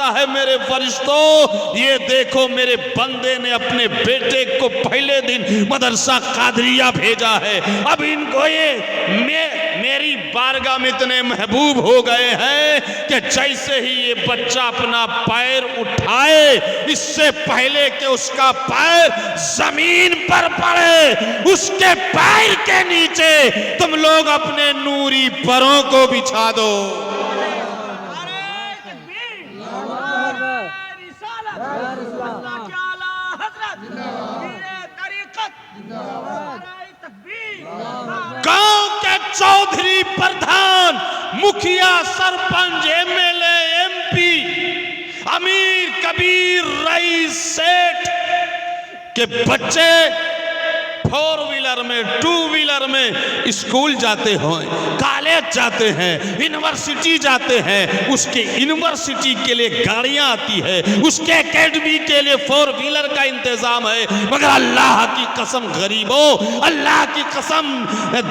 फरमाता है मेरे फरिश्तों, ये देखो मेरे बंदे ने अपने बेटे को पहले दिन मदरसा कादरिया भेजा है। अब इनको ये मेरी बारगाह में इतने महबूब हो गए हैं कि जैसे ही ये बच्चा अपना पैर उठाए, इससे पहले कि उसका पैर जमीन पर पड़े, उसके पैर के नीचे तुम लोग अपने नूरी परों को बिछा दो। गांव के चौधरी, प्रधान, मुखिया, सरपंच, एमएलए, एमपी, अमीर, कबीर, रईस, सेठ के बच्चे 4 व्हीलर में, 2 व्हीलर में स्कूल जाते हैं, कॉलेज जाते हैं, यूनिवर्सिटी जाते हैं। उसके यूनिवर्सिटी के लिए गाड़ियां आती है, उसके एकेडमी के लिए 4 व्हीलर का इंतजाम है। मगर अल्लाह की कसम गरीबों, अल्लाह की कसम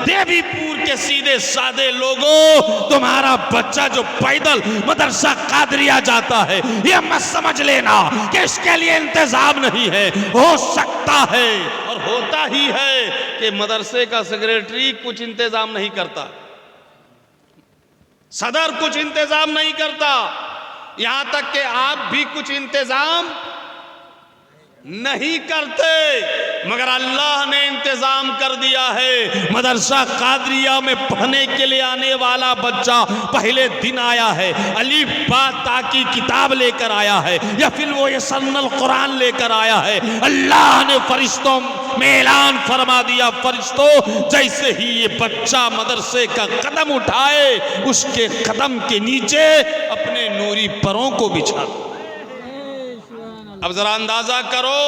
देवीपुर के सीधे सादे लोगों, तुम्हारा बच्चा जो पैदल मदरसा कादरिया जाता है, यह मत समझ लेना कि इसके लिए इंतजाम नहीं है। हो सकता है और होता ही है कि मदरसे का सेक्रेटरी कुछ इंतजाम नहीं करता, सदर कुछ इंतजाम नहीं करता, यहां तक कि आप भी कुछ इंतजाम नहीं करते। मगर अल्लाह ने इंतजाम कर दिया है। मदरसा कादरिया में पढ़ने के लिए आने वाला बच्चा पहले दिन आया है, अलीफ बा ता की किताब लेकर आया है, या फिर वो ये सन्नल कुरान लेकर आया है। अल्लाह ने फरिश्तों में ऐलान फरमा दिया, फरिश्तों जैसे ही ये बच्चा मदरसे का कदम उठाए, उसके कदम के नीचे अपने नूरी परों को बिछा। अब जरा अंदाजा करो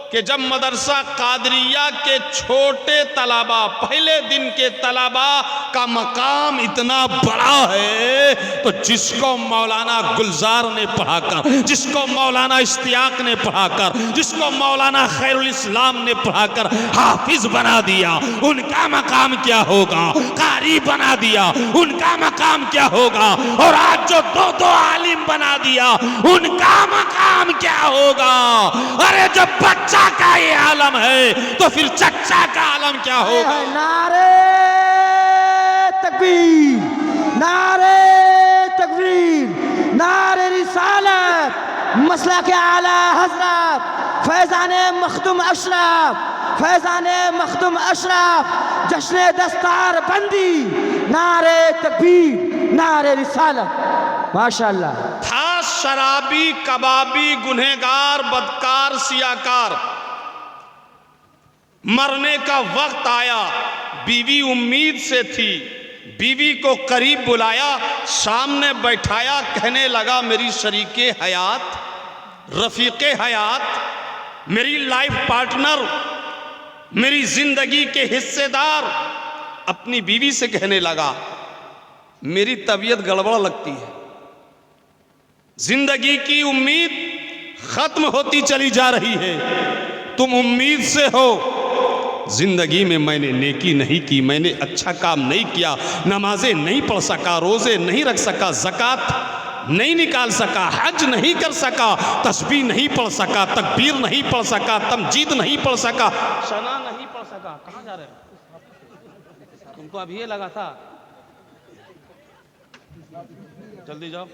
कि जब मदरसा कादरिया के छोटे तलाबा, पहले दिन के तलाबा का मकाम इतना बड़ा है, तो जिसको मौलाना गुलजार ने पढ़ाकर, जिसको मौलाना इश्तियाक ने पढ़ाकर, जिसको मौलाना खैरुल इस्लाम ने पढ़ाकर हाफिज बना दिया, उनका मकाम क्या होगा? कारी बना दिया, उनका मकाम क्या होगा? और आज जो 2-2 आलिम बना दिया, उनका मकाम क्या होगा? अरे जब बच्चा का ये आलम है तो फिर चच्चा का आलम क्या होगा? नारे तकबीर, नारे तकबीर, नारे रिसालत, मसला के आला हजरत फैजाने मखदूम अशरफ, फैजाने मखदूम अशरफ, जश्न दस्तार बंदी, नारे तकबीर, नारे रिसालत। माशाअल्लाह। था शराबी, कबाबी, गुनहगार, बदकार, सियाकार, मरने का वक्त आया, बीवी उम्मीद से थी, बीवी को करीब बुलाया, सामने बैठाया, कहने लगा मेरी शरीके हयात, रफीके हयात, मेरी लाइफ पार्टनर, मेरी जिंदगी के हिस्सेदार, अपनी बीवी से कहने लगा मेरी तबीयत गड़बड़ लगती है, जिंदगी की उम्मीद खत्म होती चली जा रही है, तुम उम्मीद से हो। जिंदगी में मैंने नेकी नहीं की, मैंने अच्छा काम नहीं किया, नमाजें नहीं पढ़ सका, रोजे नहीं रख सका, ज़कात नहीं निकाल सका, हज नहीं कर सका, तस्बीह नहीं पढ़ सका, तकबीर नहीं पढ़ सका, तमजीद नहीं पढ़ सका, शना नहीं पढ़ सका। कहाँ जा रहे हो? तुमको अभी ये लगा था, जल्दी जाओ।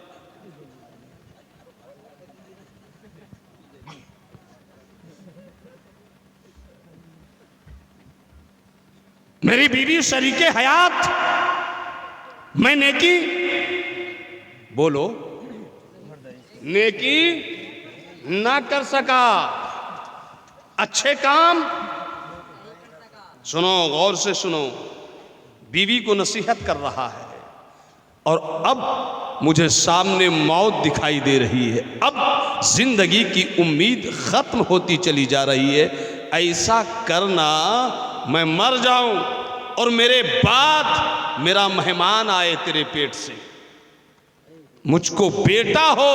मेरी बीवी शरीके हयात, मैं नेकी, बोलो, नेकी ना कर सका, अच्छे काम, सुनो गौर से सुनो, बीवी को नसीहत कर रहा है और अब मुझे सामने मौत दिखाई दे रही है, अब जिंदगी की उम्मीद खत्म होती चली जा रही है, ऐसा करना मैं मर जाऊं और मेरे बाद मेरा मेहमान आए तेरे पेट से, मुझको बेटा हो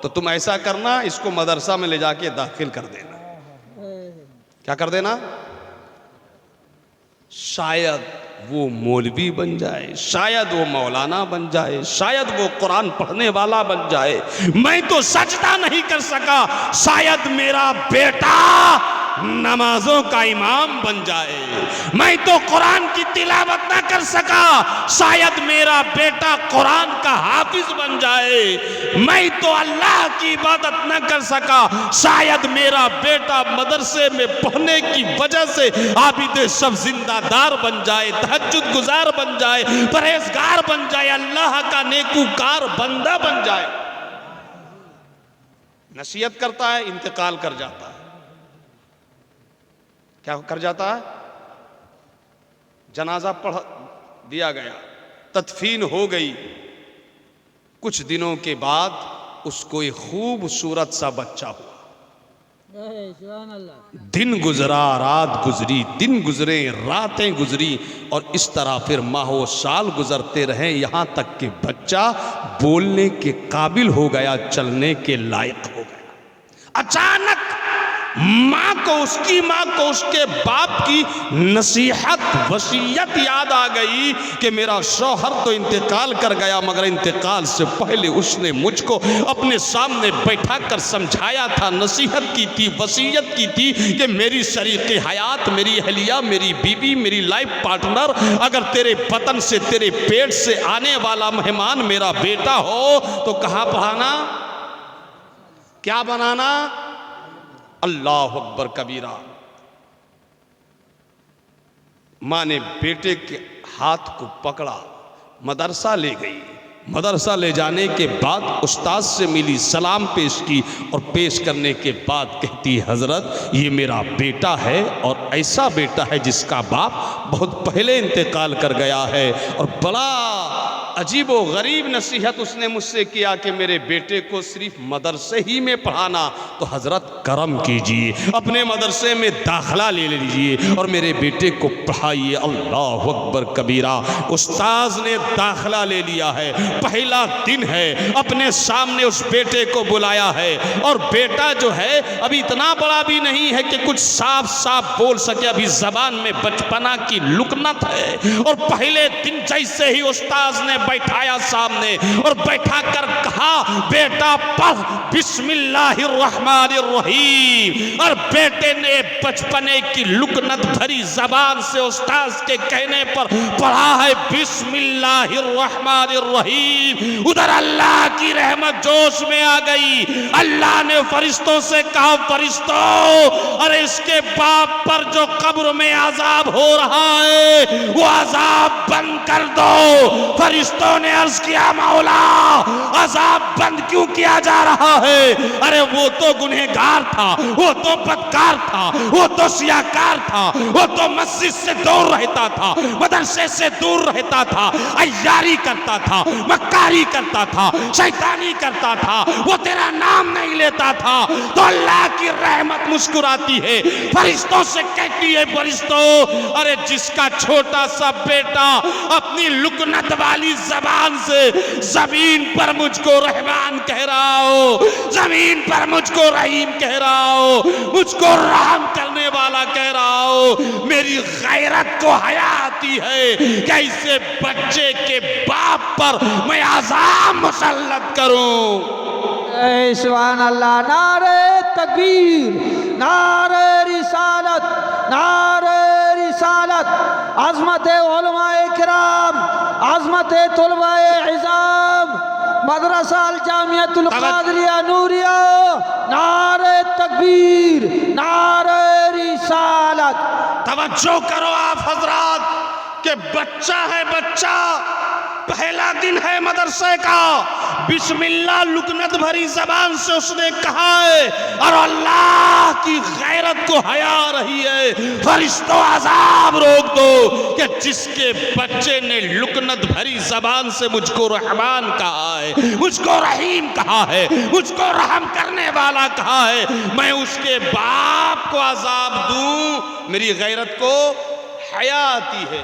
तो तुम ऐसा करना, इसको मदरसा में ले जाके दाखिल कर देना। क्या कर देना? शायद वो मौलवी बन जाए, शायद वो मौलाना बन जाए, शायद वो कुरान पढ़ने वाला बन जाए। मैं तो सजदा नहीं कर सका, शायद मेरा बेटा नमाजों का इमाम बन जाए। मैं तो कुरान की तिलावत ना कर सका, शायद मेरा बेटा कुरान का हाफिज बन जाए। मैं तो अल्लाह की इबादत ना कर सका, शायद मेरा बेटा मदरसे में पढ़ने की वजह से आबिद शब जिंदादार बन जाए, तहज्जुद गुजार बन जाए, परहेजगार बन जाए, अल्लाह का नेकूकार बंदा बन जाए। नसीहत करता है, इंतकाल कर जाता है। क्या कर जाता है? जनाजा पढ़ दिया गया, तदफीन हो गई। कुछ दिनों के बाद उसको एक खूबसूरत सा बच्चा हुआ। दिन गुजरा, रात गुजरी, दिन गुजरे, रातें गुजरी, और इस तरह फिर माहो साल गुजरते रहे, यहां तक कि बच्चा बोलने के काबिल हो गया, चलने के लायक हो गया। अचानक माँ को, उसकी माँ को उसके बाप की नसीहत, वसीयत याद आ गई कि मेरा शौहर तो इंतकाल कर गया, मगर इंतकाल से पहले उसने मुझको अपने सामने बैठा कर समझाया था, नसीहत की थी, वसीयत की थी कि मेरी शरीक हयात, मेरी अहलिया, मेरी बीवी, मेरी लाइफ पार्टनर, अगर तेरे वतन से, तेरे पेट से आने वाला मेहमान मेरा बेटा हो तो कहाँ पढ़ाना, क्या बनाना? अल्लाह अकबर कबीरा। माँ ने बेटे के हाथ को पकड़ा, मदरसा ले गई। मदरसा ले जाने के बाद उस्ताद से मिली, सलाम पेश की, और पेश करने के बाद कहती, हजरत ये मेरा बेटा है, और ऐसा बेटा है जिसका बाप बहुत पहले इंतकाल कर गया है। और बड़ा अजीब व गरीब नसीहत उसने मुझसे किया कि मेरे बेटे को सिर्फ मदरसे ही में पढ़ाना, तो हजरत करम कीजिए, अपने मदरसे में दाखिला ले लीजिए और मेरे बेटे को पढ़ाइए। अल्लाह अकबर कबीरा। उस्ताद ने दाखिला ले लिया है, पहला दिन है, अपने सामने उस बेटे को बुलाया है, और बेटा जो है अभी इतना बड़ा भी नहीं है कि कुछ साफ साफ बोल सके, अभी जबान में बचपना की लुकनत है। और पहले दिन जैसे ही उस्ताद ने बैठाया सामने और बैठा कर कहा, बेटा पढ़ बिस्मिल्लाहिर्रहमानिर्रहीम। और बेटे ने बचपने की लुकनत भरी जबान से उस्ताद के कहने पर पढ़ा है बिस्मिल्लाहिर्रहमानिर्रहीम। उधर अल्लाह की रहमत जोश में आ गई। अल्लाह ने फरिश्तों से कहा, फरिश्तों, अरे इसके बाप पर जो कब्र में अजाब हो रहा है वो अजाब बंद कर दो। फरिश्तों ने अर्ज किया, मौला अजाब बंद क्यों किया जा रहा है? अरे वो तो गुनहगार था, वो तो बदकार था, वो तो सियाकार था, वो तो मस्जिद से दूर रहता था, मदरसे से दूर रहता था, अय्यारी करता था, मक्कारी करता था, शैतानी करता था, वो तेरा नाम नहीं लेता था। तो अल्लाह की रहमत मुस्कुराती है, फरिश्तों से कहती है, फरिश्तों, अरे जिसका छोटा सा बेटा अपनी लुकनत वाली जबान से जमीन पर मुझको रहमान कह रहा हो, जमीन पर मुझको रहीम कह रहा हो, मुझको रहम करने वाला कह रहा हो, मेरी गैरत को हया आती है, कैसे बच्चे के बाप पर मैं अज़ाब मुसल्लत करूं। सुभान अल्लाह। नारे तकबीर, नारे रिसालत, नारे रिसालत। अज़मत उलमाए किराम, अज़मत तुलबाए इज़ाम, मदरसा अल जामियतुल क़ादिरिया नूरिया। नारे तकबीर, नारे रिसालत। तवज्जो करो आप हजरात के बच्चा है, बच्चा पहला दिन है मदरसे का, बिस्मिल्लाह लुकनत भरी जबान से उसने कहा है, और अल्लाह की गैरत को हया रही है, फरिश्तों अजाब रोक दो कि जिसके बच्चे ने लुकनत भरी जबान से मुझको रहमान कहा है, मुझको रहीम कहा है, मुझको रहम करने वाला कहा है, मैं उसके बाप को अजाब दूं, मेरी गैरत को हया आती है।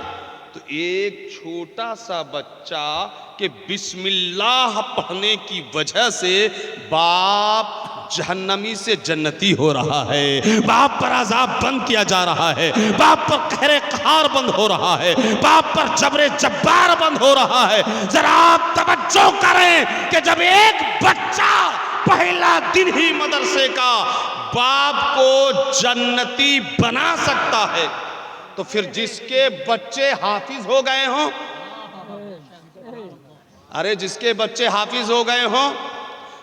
तो एक छोटा सा बच्चा के बिस्मिल्लाह पढ़ने की वजह से बाप जहन्नमी से जन्नती हो रहा है, बाप पर अजाब बंद किया जा रहा है, बाप पर कहरे क़हार बंद हो रहा है, बाप पर जबरे जब्बार बंद हो रहा है। जरा आप तवज्जो करें कि जब एक बच्चा पहला दिन ही मदरसे का बाप को जन्नती बना सकता है, तो फिर जिसके बच्चे हाफिज हो गए हों, अरे जिसके बच्चे हाफिज हो गए हों,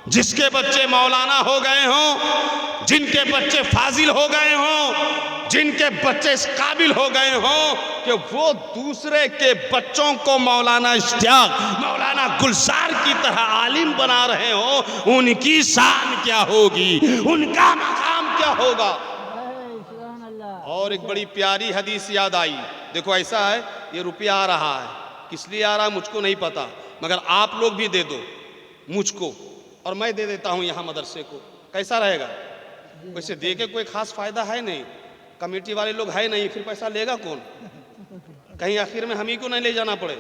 जिसके बच्चे मौलाना हो गए हों, जिनके बच्चे फाजिल हो गए हों, जिनके बच्चे इस काबिल हो गए हों कि वो दूसरे के बच्चों को मौलाना इश्तियाक, मौलाना गुलजार की तरह आलिम बना रहे हो, उनकी शान क्या होगी, उनका मकाम क्या होगा। और एक बड़ी प्यारी हदीस याद आई। देखो ऐसा है, ये रुपया आ रहा है, किस लिए आ रहा है मुझको नहीं पता, मगर आप लोग भी दे दो मुझको और मैं दे देता हूं यहां मदरसे को, कैसा रहेगा। वैसे दे के कोई खास फायदा है नहीं, कमेटी वाले लोग है नहीं, फिर पैसा लेगा कौन, कहीं आखिर में हम ही को नहीं ले जाना पड़े।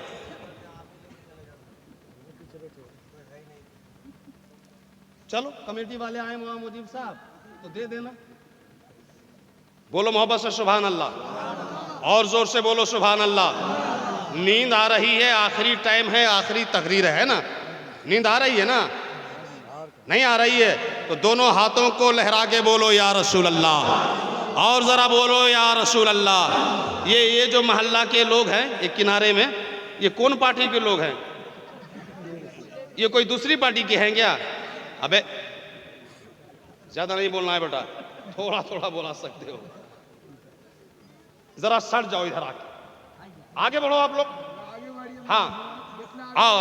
चलो कमेटी वाले आए मुजीब साहब तो दे देना। बोलो मोहब्बत से सुभान अल्लाह, और जोर से बोलो सुभान अल्लाह। नींद आ रही है, आखिरी टाइम है, आखिरी तकरीर है ना, नींद आ रही है ना, नहीं आ रही है तो दोनों हाथों को लहरा के बोलो या रसूल अल्लाह, और जरा बोलो या रसूल अल्लाह। ये जो मोहल्ला के लोग हैं एक किनारे में, ये कौन पार्टी के लोग हैं, ये कोई दूसरी पार्टी के हैं क्या। अबे ज्यादा नहीं बोलना है बेटा, थोड़ा थोड़ा बोला सकते हो, जरा सट जाओ इधर आके, आगे बढ़ो आप लोग, हाँ आओ